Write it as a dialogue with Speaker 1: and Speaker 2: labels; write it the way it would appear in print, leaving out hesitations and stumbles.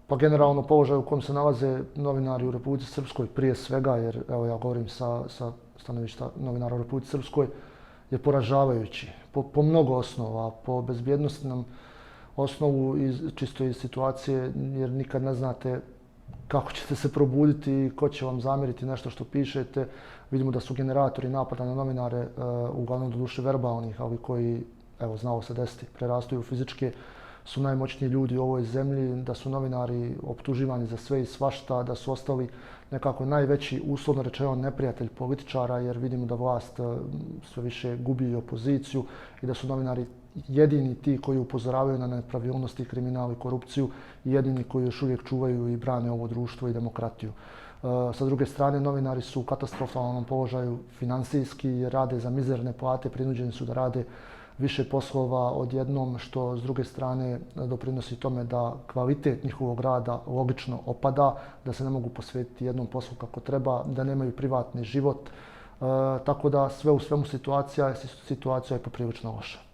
Speaker 1: Pa generalno položaj u kojem se nalaze novinari u Republici Srpskoj prije svega, jer evo ja govorim sa stanovišta novinara u Republici Srpskoj, je poražavajući po mnogo osnova, po bezbjednostnom osnovu čisto iz situacije, jer nikad ne znate kako ćete se probuditi i ko će vam zamjeriti nešto što pišete. Vidimo da su generatori napada na novinare, uglavnom doduše verbalnih, ali koji, evo, znalo se desiti, prerastaju u fizičke, su najmoćniji ljudi u ovoj zemlji, da su novinari optuživani za sve i svašta, da su ostali nekako najveći, uslovno rečeno, neprijatelj političara, jer vidimo da vlast sve više gubi opoziciju i da su novinari jedini ti koji upozoravaju na nepravilnosti, kriminal i korupciju i jedini koji još uvijek čuvaju i brane ovo društvo i demokratiju. Sa druge strane, novinari su u katastrofalnom položaju finansijski, jer rade za mizerne plate, prinuđeni su da rade više poslova odjednom, što s druge strane doprinosi tome da kvalitet njihovog rada logično opada, da se ne mogu posvetiti jednom poslu kako treba, da nemaju privatni život. Tako da sve u svemu situacija je poprilično loša.